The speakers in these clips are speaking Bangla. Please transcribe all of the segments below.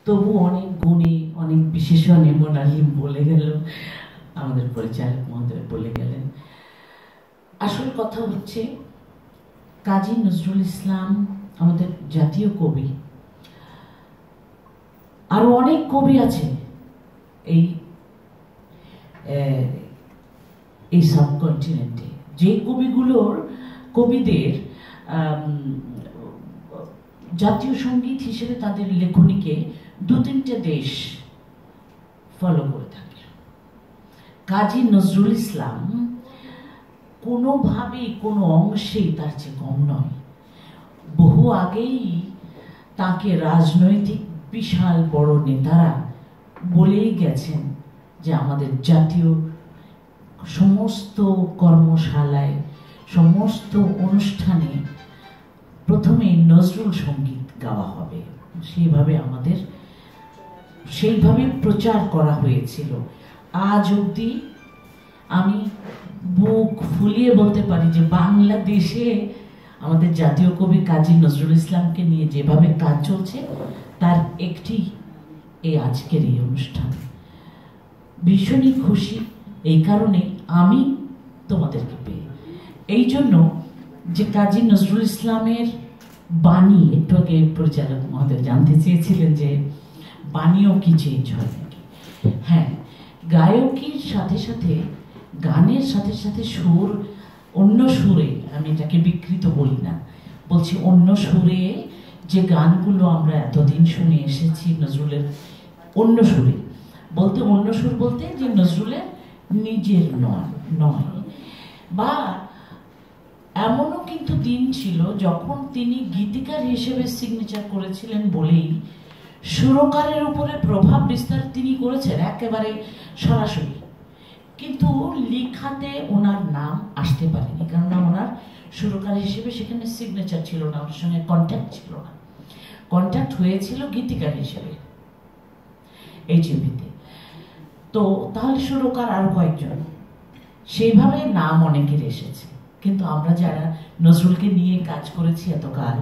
তবু অনেক গুণে অনেক বিশেষণে মোনালিম বলে গেল, আমাদের পরিচালক মহোদয় বলে গেলেন। আসল কথা হচ্ছে কাজী নজরুল ইসলাম আমাদের জাতীয় কবি। আরো অনেক কবি আছে এই সাবকন্টিনেন্টে, যে কবিদের জাতীয় সঙ্গীত হিসেবে তাদের লেখনীকে দু তিনটে দেশ ফলো করে থাকে। কাজী নজরুল ইসলাম কোনোভাবেই কোনো অংশেই তার চেয়ে কম নয়। বহু আগেই তাকে রাজনৈতিক বিশাল বড় নেতারা বলেই গেছেন যে আমাদের জাতীয় সমস্ত কর্মশালায়, সমস্ত অনুষ্ঠানে প্রথমে নজরুল সঙ্গীত গাওয়া হবে। সেইভাবে প্রচার করা হয়েছিল। আজ অবধি আমি বুক ফুলিয়ে বলতে পারি যে বাংলাদেশে আমাদের জাতীয় কবি কাজী নজরুল ইসলামকে নিয়ে যেভাবে কাজ চলছে তার একটি এই আজকের এই অনুষ্ঠান। ভীষণই খুশি এই কারণে আমি তোমাদেরকে পেয়ে, এই জন্য যে কাজী নজরুল ইসলামের বাণী, একটু আগে পরিচালক মহোদয় জানতে চেয়েছিলেন যে বাণীও কি চেঞ্জ হয় নাকি। হ্যাঁ, গায়কির সাথে সাথে, গানের সাথে সাথে সুর, অন্য সুরে, আমি এটাকে বিকৃত বলি না, বলছি অন্য সুরে যে গানগুলো আমরা এতদিন শুনে এসেছি নজরুলের, অন্য সুরে বলতে, অন্য সুর বলতে যে নজরুলের নিজের নয়। বা এমনও কিন্তু দিন ছিল যখন তিনি গীতিকার হিসেবে সিগনেচার করেছিলেন বলেই সুরকারের উপরে প্রভাব বিস্তার তিনি করেছেন একেবারে সরাসরি, কিন্তু লেখাতে ওনার নাম আসতে পারেনি, কেননা ওনার সুরকার হিসেবে সেখানে সিগনেচার ছিল না, ওনার সঙ্গে কন্ট্যাক্ট ছিল না। কন্ট্যাক্ট হয়েছিল গীতিকার হিসেবে এই ছবিতে। তো তাহলে সুরকার আরো কয়েকজন, সেইভাবে নাম অনেকের এসেছে। কিন্তু আমরা যারা নজরুলকে নিয়ে কাজ করেছি এতকাল,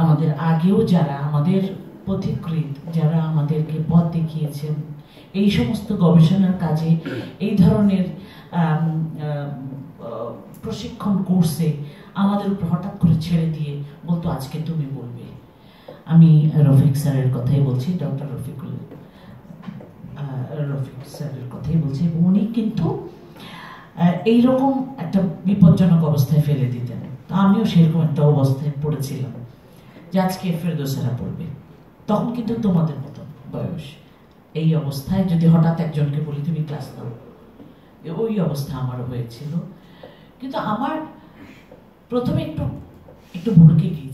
আমাদের আগেও যারা আমাদের পথিকৃৎ, যারা আমাদেরকে পথ দেখিয়েছেন এই সমস্ত গবেষণার কাজে, এই ধরনের প্রশিক্ষণ কোর্সে আমাদের উপর হঠাৎ করে ছেড়ে দিয়ে বলতো আজকে তুমি বলবে। আমি রফিক স্যারের কথাই বলছি, ডক্টর রফিক স্যারের কথাই বলছি। উনি কিন্তু এইরকম একটা বিপজ্জনক অবস্থায় ফেলে দিতেন। তো আমিও সেরকম একটা অবস্থায় পড়েছিলাম যে আজকে ফেরদৌসেরা পড়বে, তখন কিন্তু তোমাদের মতো বয়স। এই অবস্থায় যদি হঠাৎ একজনকে বলি তুমি ক্লাস নাও, ওই অবস্থা আমারও হয়েছিল। কিন্তু আমার প্রথমে একটু ভড়কে গিয়েছে।